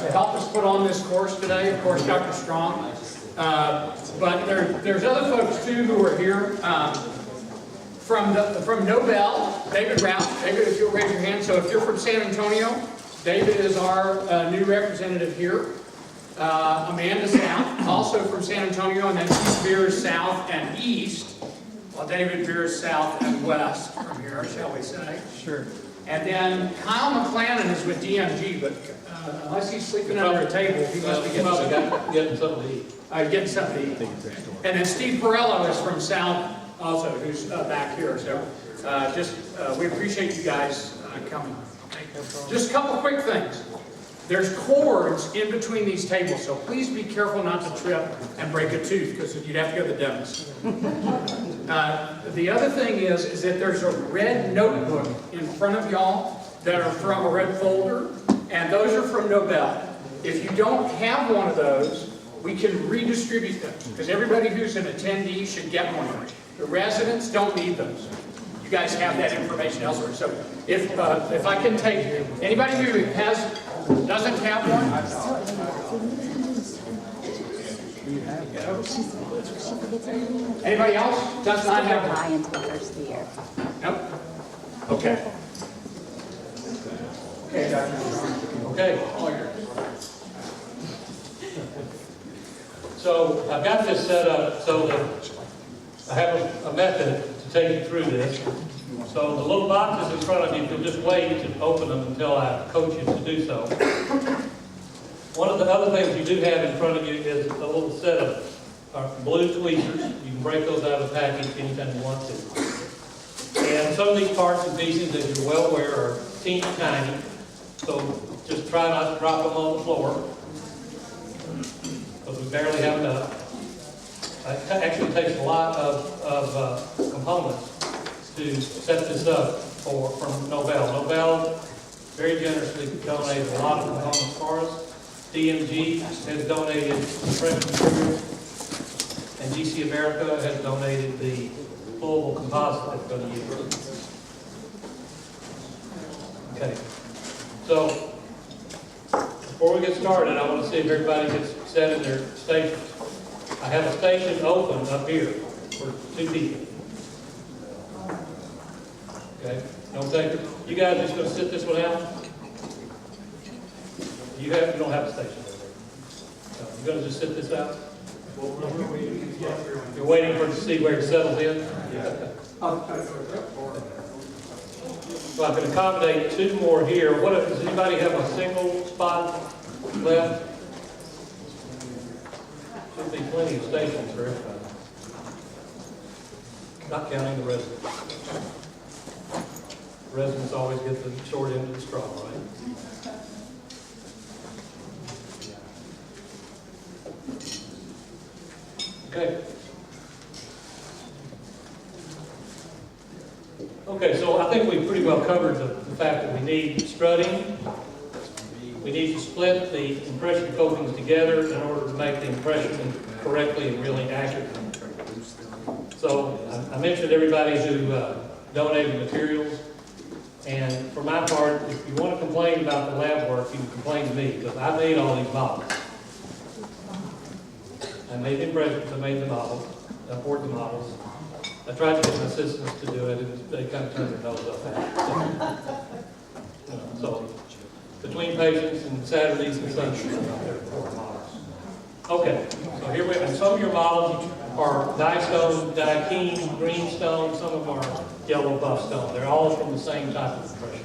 to help us put on this course today. Of course, Dr. Strong. But there's other folks too who are here. From Nobel, David Rouse. David, if you'll raise your hand. So if you're from San Antonio, David is our new representative here. Amanda South, also from San Antonio, and then she veers south and east, while David veers south and west from here, shall we say. Sure. And then Kyle McClannon is with DMG, but unless he's sleeping under a table, he must be getting something to eat. Getting something to eat. And then Steve Perello is from South also, who's back here. So we appreciate you guys coming. Just a couple quick things. There's cords in between these tables, so please be careful not to trip and break a tooth, because you'd have to go to the dentist. The other thing is that there's a red notebook in front of y'all that are from a red folder, and those are from Nobel. If you don't have one of those, we can redistribute them, because everybody who's an attendee should get one. The residents don't need those. You guys have that information elsewhere. So if I can take anybody who doesn't have one. Anybody else does not have one? Until the first of the year. Nope. Okay. Okay, Dr. Okay, all yours. So I've got this set up so that I have a method to take you through this. So the little boxes in front of you, you'll just wait to open them until I coach you to do so. One of the other things you do have in front of you is a little set of blue tweezers. You can break those out of the package anytime you want to. And some of these parts and pieces, as you're well aware, are teeny tiny. So just try not to drop them on the floor, because we barely have enough. It actually takes a lot of components to set this up from Nobel. Nobel very generously donated a lot of components for us. DMG has donated impression materials, and GC America has donated the flowable composite that's going to use. Okay, so before we get started, I want to see if everybody gets set in their stations. I have a station open up here for 2 people. Okay, no takers. You guys just going to sit this one out? You don't have a station over there. So you're going to just sit this out? You're waiting for it to see where it settles in? Yeah. So I can accommodate 2 more here. Does anybody have a single spot left? Should be plenty of stations for everybody. Not counting the residents. Residents always get the short end of the straw, right? Okay. Okay, so I think we've pretty well covered the fact that we need strutting. We need to split the impression coatings together in order to make the impression correctly and really accurately. So I mentioned everybody who donated materials. And for my part, if you want to complain about the lab work, you can complain to me, because I made all these models. I made the impressions, I made the models, I poured the models. I tried to get my assistants to do it, and they kind of turned their nose up at it. So between patients and Saturdays and Sundays, I'm out there pouring models. Okay, so here we have some of your models are Dystone, Dikene, green stone, some of them are yellow buff stone. They're all from the same type of impression.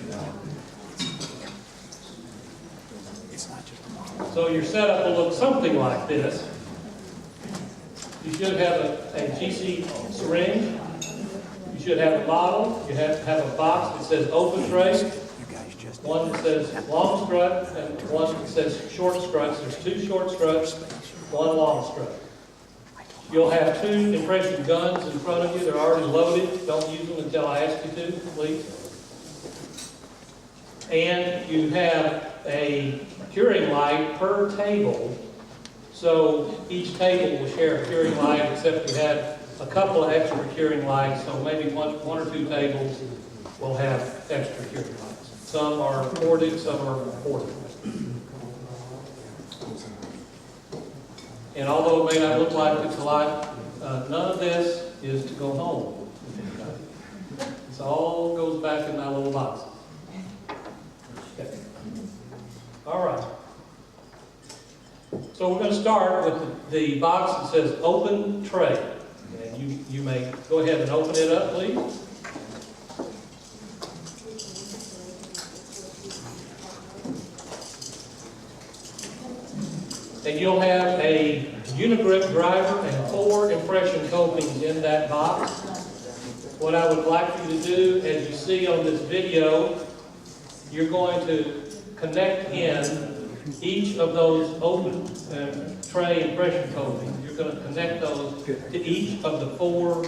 So your setup will look something like this. You should have a GC syringe. You should have a model. You have to have a box that says open tray, one that says long strut, and one that says short struts. There's 2 short struts, 1 long strut. You'll have 2 impression guns in front of you. They're already loaded. Don't use them until I ask you to, please. And you have a curing light per table. So each table will share a curing light, except we had a couple of extra curing lights. So maybe one or 2 tables will have extra curing lights. Some are ported, some are portable. And although it may not look like it's a lot, none of this is to go home. This all goes back in my little boxes. Okay. All right. So we're going to start with the box that says open tray. And you may go ahead and open it up, please. And you'll have a unigrip driver and 4 impression copings in that box. What I would like for you to do, as you see on this video, you're going to connect in each of those open tray impression copings. You're going to connect those to each of the 4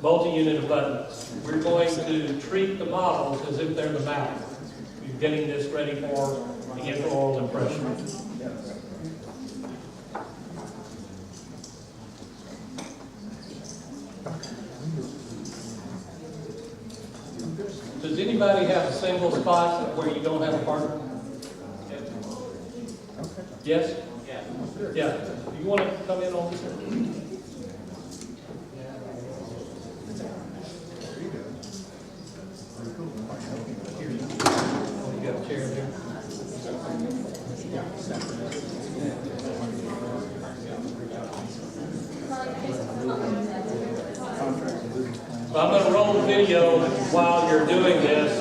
multi-unit buttons. We're going to treat the models as if they're the mouth. You're getting this ready for the intraoral impression. Does anybody have a single spot where you don't have a partner? Yes? Yeah. Do you want to come in on this one? You got a chair there? So I'm going to roll the video while you're doing this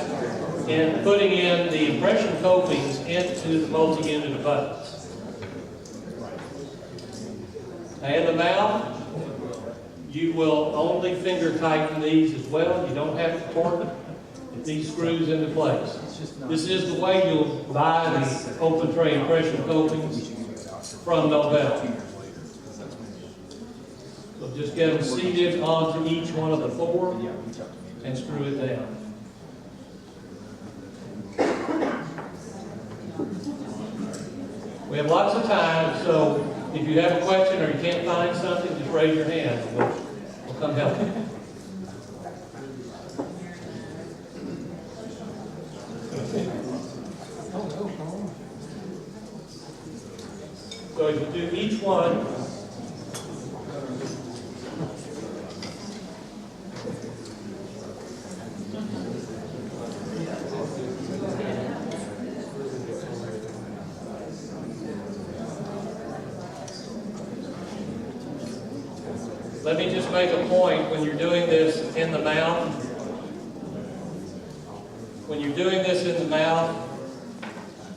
and putting in the impression copings into the multi-unit of buttons. And the mouth, you will only finger tighten these as well. You don't have to torque these screws into place. This is the way you'll buy the open tray impression copings from Nobel. So just get them seated onto each one of the 4 and screw it down. We have lots of time, so if you have a question or you can't find something, just raise your hand and we'll come help you. So as you do each one, let me just make a point when you're doing this in the mouth. When you're doing this in the mouth,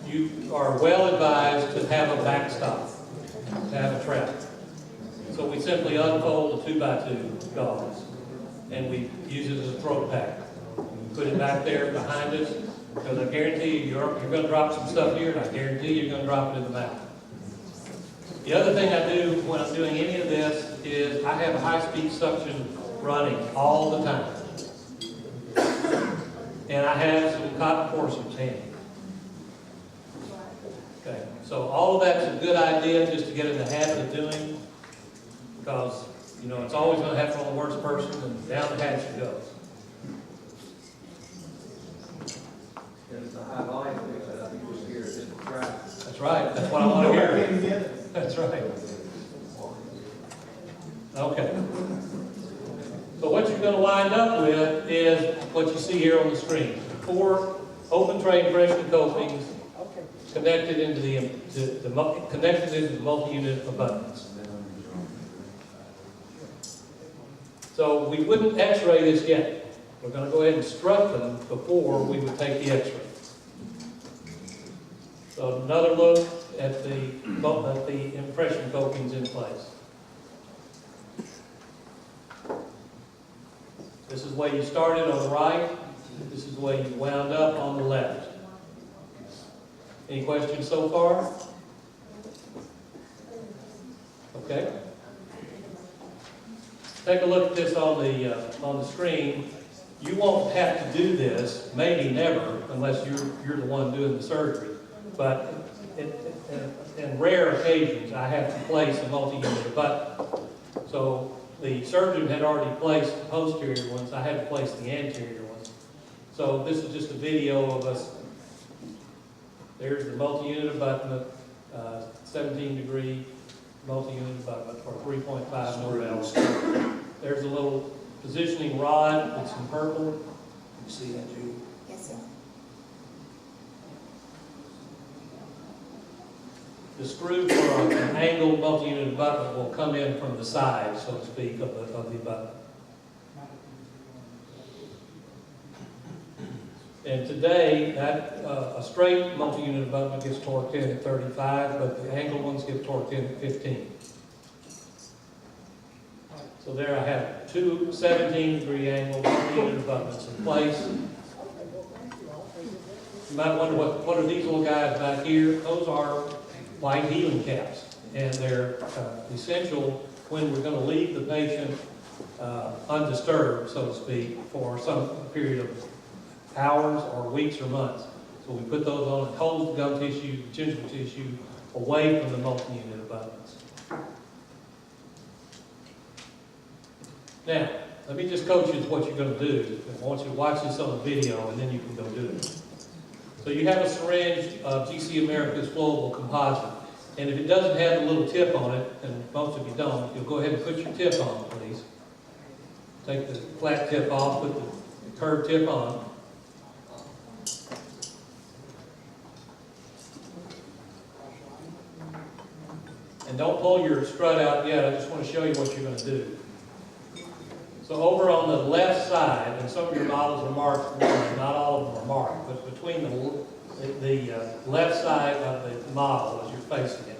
you are well advised to have a backstop, to have a trap. So we simply unfold the 2x2 gauze and we use it as a throat pack. Put it back there behind us because I guarantee you you're going to drop some stuff here and I guarantee you're going to drop it in the mouth. The other thing I do when I'm doing any of this is I have a high-speed suction running all the time. And I have some cotton forceps handy. Okay, so all of that's a good idea just to get in the habit of doing because, you know, it's always going to happen on the worst person and down the hatch it goes. It's a high volume thing that I think we'll hear is in the track. That's right, that's what I want to hear. That's right. Okay. So what you're going to wind up with is what you see here on the screen. 4 open tray impression copings connected into the multi-unit of buttons. So we wouldn't x-ray this yet. We're going to go ahead and strut them before we would take the x-ray. So another look at the impression copings in place. This is the way you started on the right. This is the way you wound up on the left. Any questions so far? Okay. Take a look at this on the screen. You won't have to do this, maybe never, unless you're the one doing the surgery. But in rare occasions, I have to place a multi-unit button. So the surgeon had already placed the posterior ones. I had to place the anterior ones. So this is just a video of us. There's the multi-unit button, 17 degree multi-unit abutment for 3.5 mil valves. There's a little positioning rod that's in purple. You see that, Judy? Yes, sir. The screw for an angled multi-unit abutment will come in from the side, so to speak, of the abutment. And today, a straight multi-unit abutment gets torqued in at 35, but the angled ones get torqued in at 15. So there I have two 17-degree angle multi-unit abutments in place. You might wonder what are these little guys back here? Those are white healing caps, and they're essential when we're going to leave the patient undisturbed, so to speak, for some period of hours or weeks or months. So we put those on and hold the gum tissue, gingival tissue away from the multi-unit abutments. Now, let me just coach you what you're going to do. I want you to watch this on the video, and then you can go do it. So you have a syringe of GC America's flowable composite, and if it doesn't have a little tip on it, and most of you don't, you'll go ahead and put your tip on, please. Take the flat tip off, put the curved tip on. And don't pull your strut out yet, I just want to show you what you're going to do. So over on the left side, and some of your models are marked one, not all of them are marked, but between the left side of the model as you're facing it,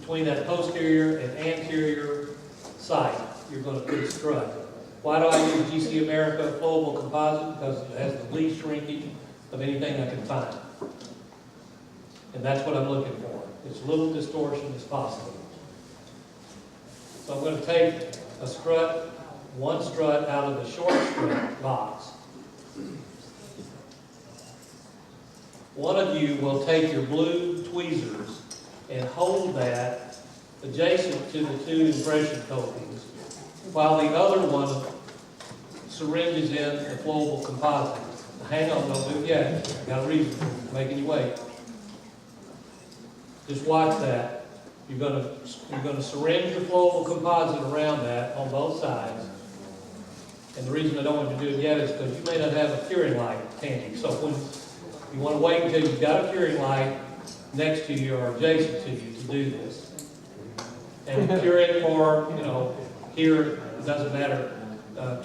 between that posterior and anterior sight, you're going to put a strut. Why do I use GC America flowable composite? Because it has the least shrinkage of anything I can find. And that's what I'm looking for. As little distortion as possible. So I'm going to take a strut, one strut out of the short strut box. One of you will take your blue tweezers and hold that adjacent to the two impression coatings, while the other one syringes in the flowable composite. Hang on, don't do it yet. Got a reason for making you wait. Just watch that. You're going to syringe your flowable composite around that on both sides. And the reason I don't want you to do it yet is because you may not have a curing light handy. So when you want to wait until you've got a curing light next to you or adjacent to you to do this. And cure it for, here it doesn't matter,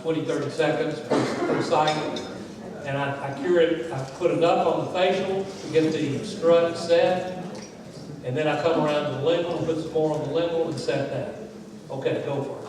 20, 30 seconds per cycle. And I cure it, I put enough on the facial to get the strut set. And then I come around to the lingual and put some more on the lingual and set that. Okay, go for it.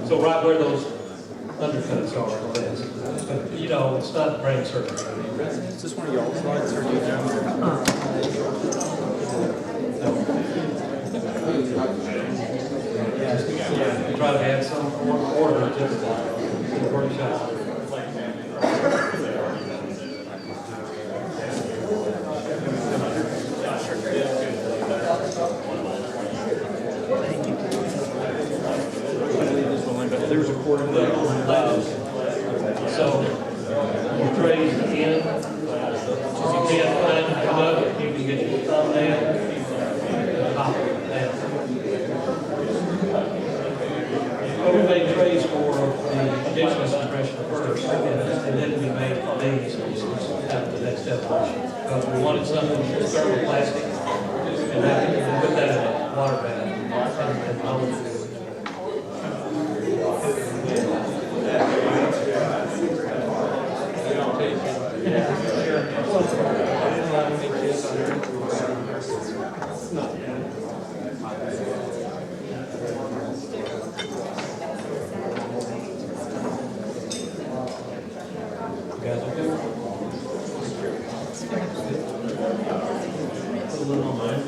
So right where those undercuts are, it's not brain surgery. Is this one of y'all's slides or do you Yeah, try to add some order to the workshop. circle and labels. So, your trays in. If you can't find it, come up, you can get your thumb down, pop it down. We made trays for the conditioning suppression first, and then we made these after the next evolution. Because we wanted something that's thermoplastic, and we put that in a water bath. And hold it. You guys okay? Put a little on mine.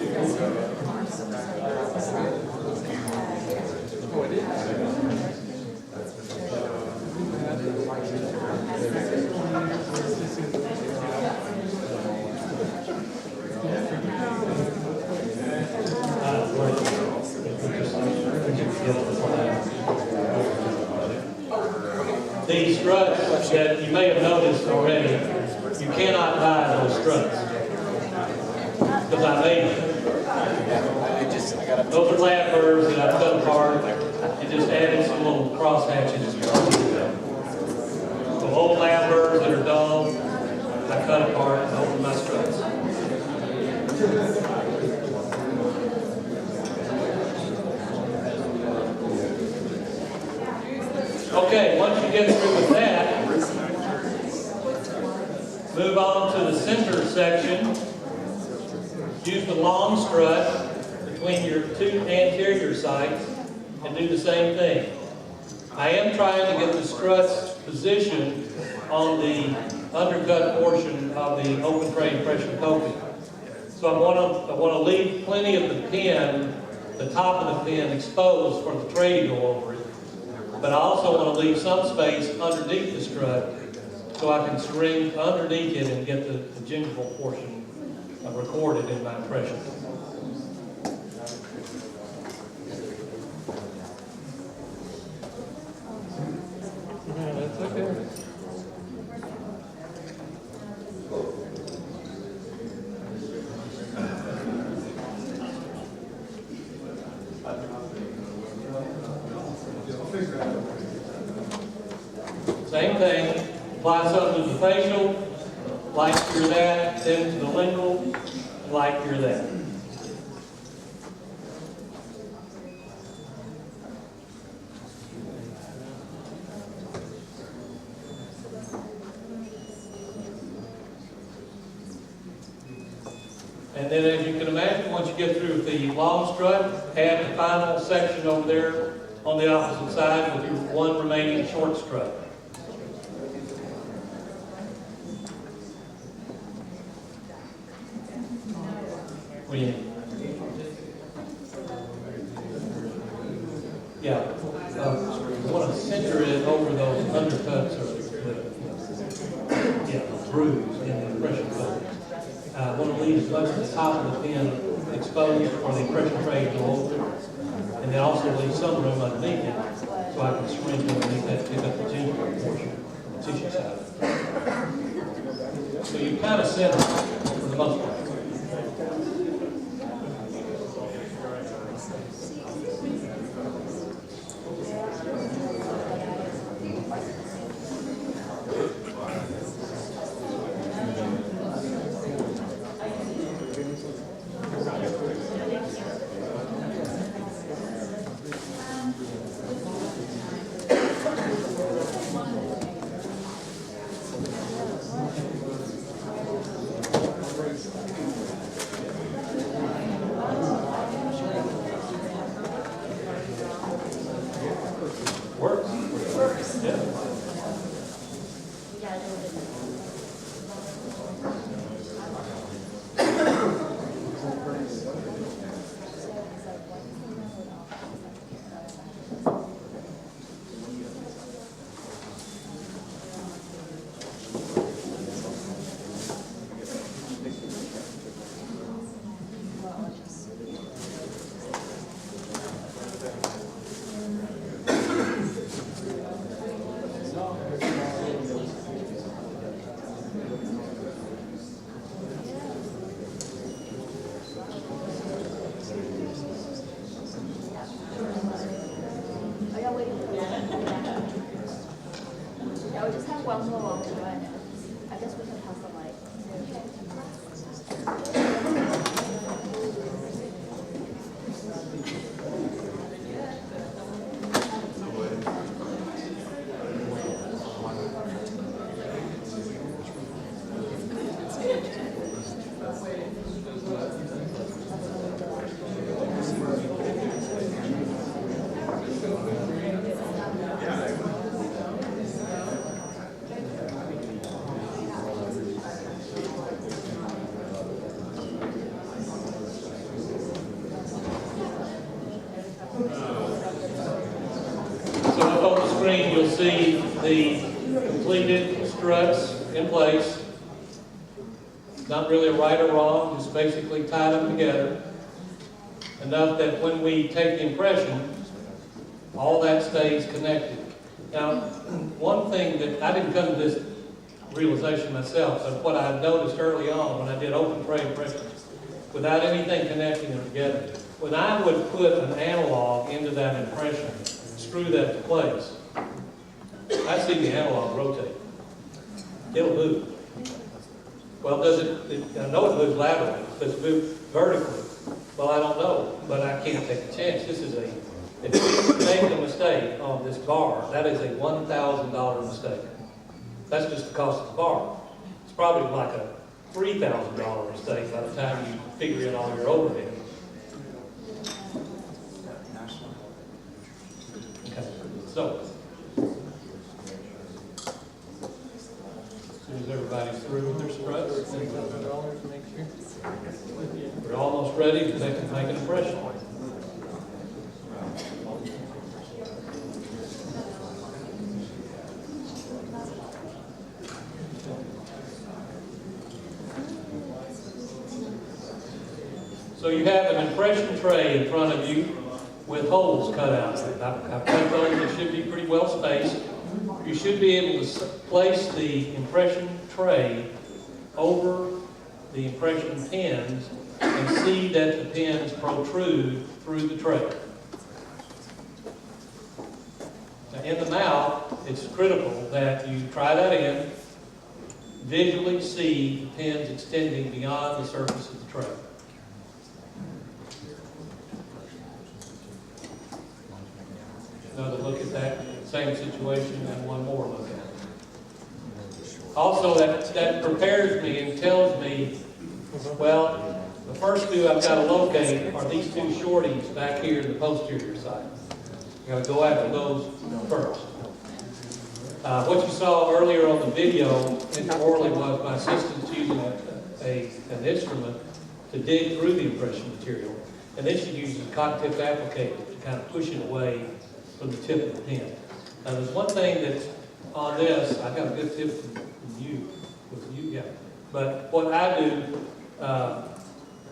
These struts that you may have noticed already, you cannot buy those struts. Because I made them. Those are lab burrs that I cut apart and just added some little cross hatches. So old lab burrs that are dull, I cut apart and open my struts. Okay, once you get through with that, move on to the center section. Use the long strut between your two anterior sights and do the same thing. I am trying to get the struts positioned on the undercut portion of the open tray pressure coping. So I want to leave plenty of the pin, the top of the pin exposed for the tray to go over it. But I also want to leave some space underneath the strut so I can string underneath it and get the gingival portion recorded in my impression. That's okay. Same thing, apply something to the facial, like you're that, then to the lingual, like you're that. And then as you can imagine, once you get through with the long strut, add the final section over there on the opposite side with your one remaining short strut. Yeah, I want to center it over those undercuts or the grooves in the impression code. I want to leave as much of the top of the pin exposed for the impression tray to go over, and then also leave some room underneath it so I can string underneath that to pick up the gingival portion, the tissue side. So you kind of center it for the most part. Works. Yeah. we just have one more on the right now. I guess we can pass the mic. So up on the screen, you'll see the completed struts in place. Not really a right or wrong, just basically tie them together. Enough that when we take the impression, all that stays connected. Now, one thing that I didn't come to this realization myself, but what I noticed early on when I did open tray impressions, without anything connecting them together, when I would put an analog into that impression, screw that to place, I see the analog rotate. It'll move. Well, does it, I know it moves laterally. Does it move vertically? Well, I don't know, but I can't take a chance. This is if you make a mistake on this bar, that is a $1,000 mistake. That's just the cost of the bar. It's probably like a $3,000 mistake by the time you figure in all your overhead. Okay, so, as soon as everybody's through with their struts, we're almost ready to make an impression. So you have an impression tray in front of you with holes cut out. I've cut those that should be pretty well spaced. You should be able to place the impression tray over the impression pins and see that the pins protrude through the tray. Now in the mouth, it's critical that you try that in, visually see the pins extending beyond the surface of the tray. Another look at that same situation and one more look at it. Also, that prepares me and tells me, well, the first two I've got to locate are these two shorties back here in the posterior side. I've got to go after those first. What you saw earlier on the video, orally, was my assistant using an instrument to dig through the impression material. And then she uses a cotton tip applicator to kind of push it away from the tip of the pen. Now there's one thing that's on this, I got a good tip from you, yeah. But what I do,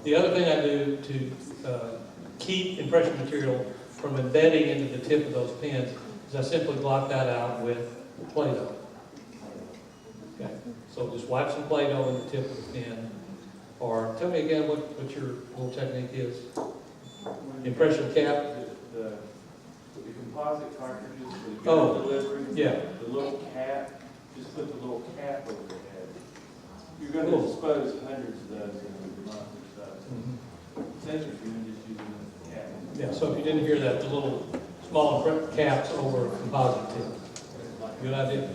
the other thing I do to keep impression material from embedding into the tip of those pens is I simply block that out with Play-Doh. Okay, so just wipe some Play-Doh in the tip of the pen, or tell me again what your little technique is. Impression cap. The composite cartridges for the Oh, delivery, yeah. the little cap, just put the little cap over the head. You're going to dispose hundreds of those in a month or so. Centrifuge just using the cap. Yeah, so if you didn't hear that, the little small caps over a composite tip. Good idea.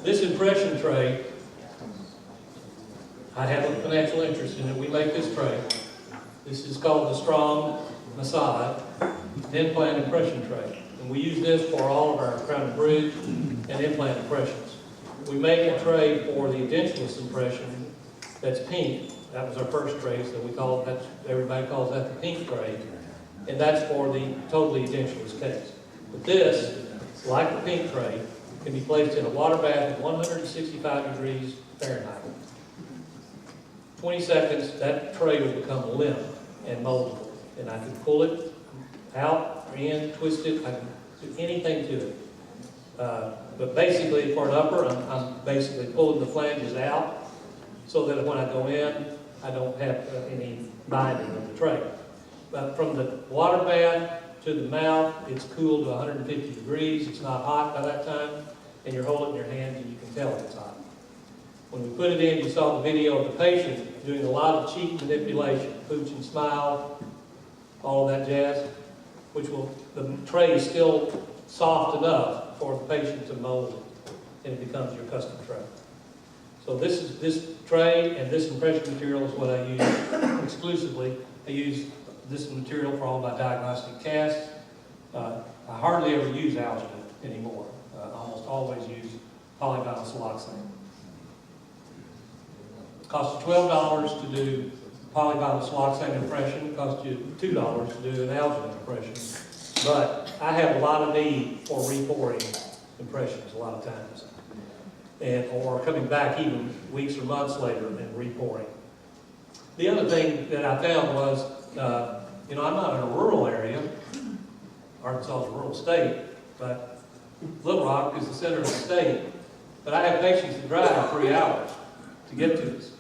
This impression tray, I have a financial interest in it. We make this tray. This is called the Strong Masad implant impression tray. And we use this for all of our crown and bridge and implant impressions. We make a tray for the edentulous impression that's pink. That was our first tray, so we call it, everybody calls that the pink tray. And that's for the totally edentulous case. But this, like the pink tray, can be placed in a water bath at 165 degrees Fahrenheit. 20 seconds, that tray will become limp and moldable. And I can pull it out or in, twist it, I can do anything to it. But basically, for an upper, I'm basically pulling the flanges out so that when I go in, I don't have any binding of the tray. But from the water bath to the mouth, it's cooled to 150 degrees. It's not hot by that time, and you're holding it in your hand and you can tell it's hot. When we put it in, you saw the video of the patient doing a lot of cheek manipulation, pooch and smile, all of that jazz, which will, the tray is still soft enough for the patient to mold it, and it becomes your custom tray. So this tray and this impression material is what I use exclusively. I use this material for all my diagnostic casts. I hardly ever use alginate anymore. I almost always use polyvinyl siloxane. It costs you $12 to do polyvinyl siloxane impression. It costs you $2 to do an alginate impression. But I have a lot of need for repouring impressions a lot of times, or coming back even weeks or months later and repouring. The other thing that I found was, I'm not in a rural area. Arkansas is a rural state, but Little Rock is the center of the state. But I have patients that drive 3 hours to get to us.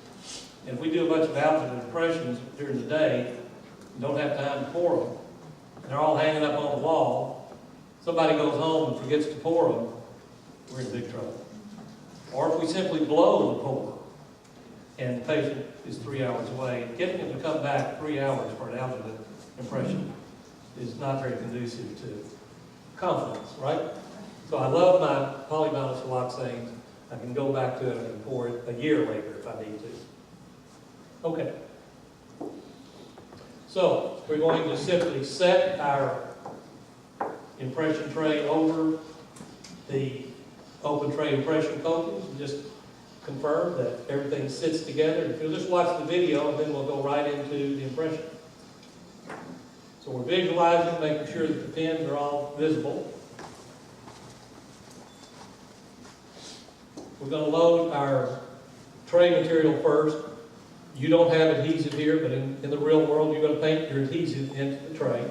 And if we do a bunch of alginate impressions during the day, and don't have time to pour them, and they're all hanging up on the wall, somebody goes home and forgets to pour them, we're in big trouble. Or if we simply blow the pour, and the patient is 3 hours away, getting them to come back 3 hours for an alginate impression is not very conducive to confidence, right? So I love my polyvinyl siloxanes. I can go back to it and pour it a year later if I need to. Okay. So we're going to simply set our impression tray over the open tray impression coatings and just confirm that everything sits together. If you'll just watch the video, and then we'll go right into the impression. So we're visualizing, making sure that the pins are all visible. We're going to load our tray material first. You don't have adhesive here, but in the real world, you're going to paint your adhesive into the tray.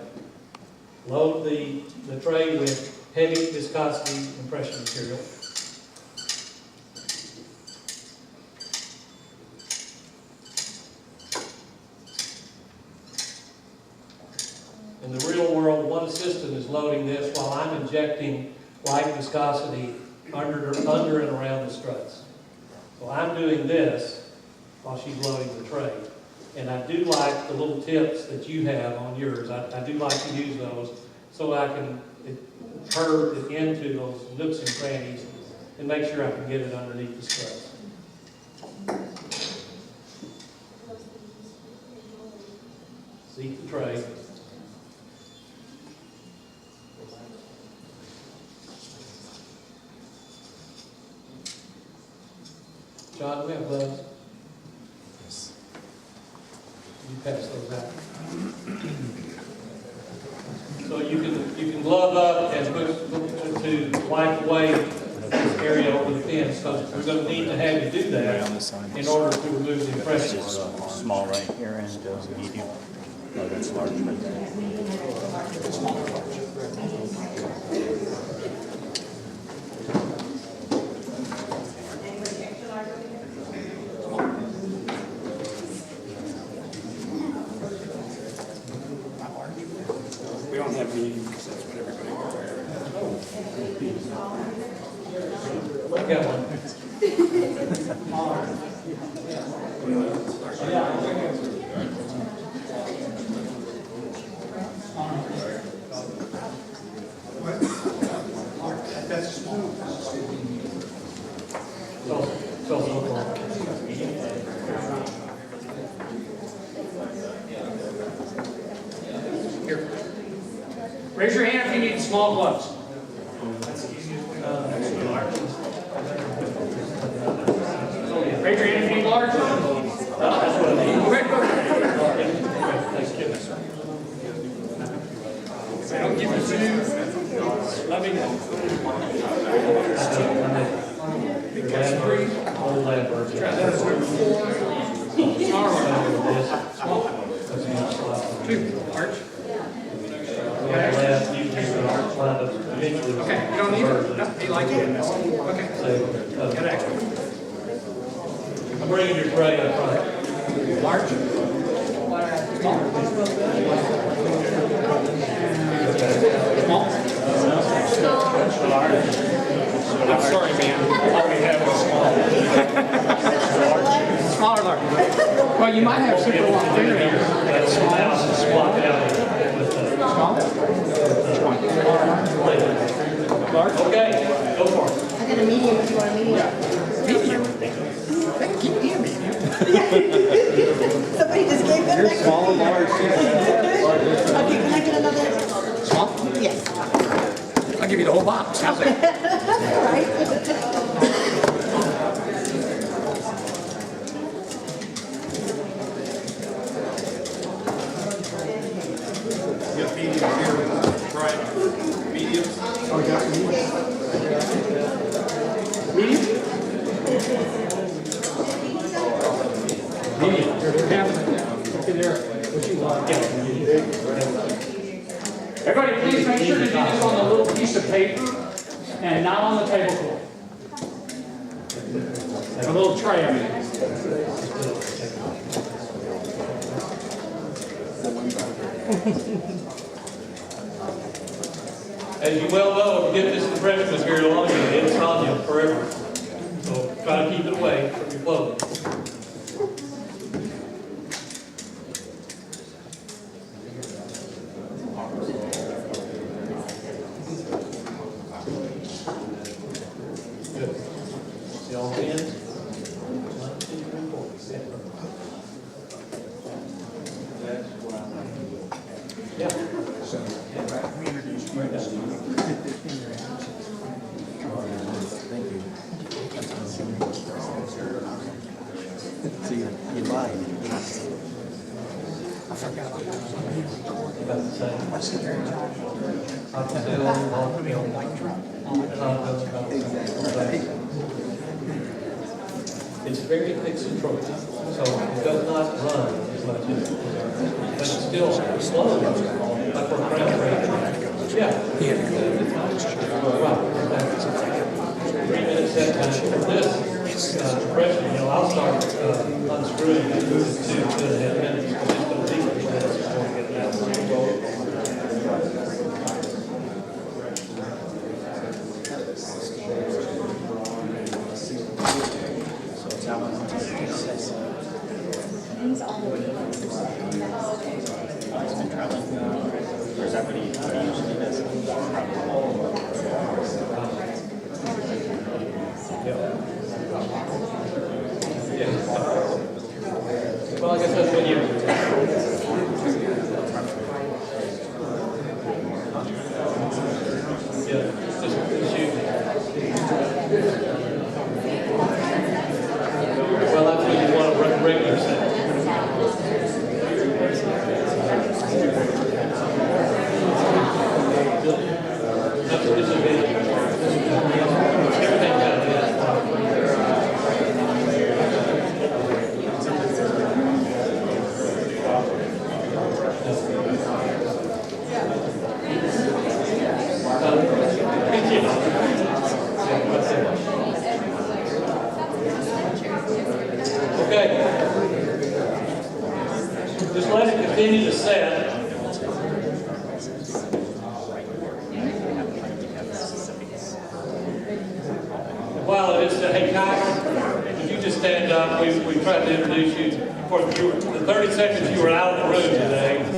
Load the tray with heavy viscosity impression material. In the real world, one assistant is loading this while I'm injecting light viscosity under and around the struts. So I'm doing this while she's loading the tray. And I do like the little tips that you have on yours. I do like to use those so I can curve it into those nooks and crannies and make sure I can get it underneath the struts. Seat the tray. John, do we have gloves? Yes. You pass those out. So you can glove up and put to wipe away this area over the pins. So we're going to need to have you do that in order to remove the impression. Small right here and medium. Oh, that's large right there. We don't have medium because that's what everybody wears. I got one. That's small. Here. Raise your hand if you need small gloves. Raise your hand if you need large. That's what I need. Okay, go ahead. If I don't give you two, let me know. That's three. That's four. Small. Two. Large. Okay, you don't need it? No, you like it? Okay. Got extra. I'm bringing your tray up front. Large? Small? you might have super long fingernails. Swap out Large? Okay, go for it. I got a medium if you want a medium. Medium. They can keep me a medium. Somebody just gave them that. Small and large. Okay, can I get another? Small? Yes. I'll give you the whole box. How's that? All right. Oh, you got medium? Medium. They're having it. Okay, there. What you want? Everybody, please make sure to do this on a little piece of paper and not on the tablecloth. A little tray of it. As you well know, if you get this impression material on you, it's on you forever. So try to keep it away from your clothing. Good. See all the ends? 1, 2, 3, 4. That's what I'm. Yeah. See, you lied. About the same. It's very fixed control, so it does not run as much as it deserves. But it's still slow, like for crown rate. Yeah. Right. 3 minutes set time for this pressure, I'll start unscrewing it to 2.5 minutes. It's going to be 3 minutes before we get it out. These all the way. He's been traveling. Or is that what he usually does? Yeah. Well, I guess that's what you. Yeah, just shoot. Well, that's what you want a regular set. That's disadvantage. Everything got to be that. Okay. Just let it continue to set. While it is, hey Kyle, would you just stand up? We tried to introduce you. Of course, the 30 seconds you were out of the room today.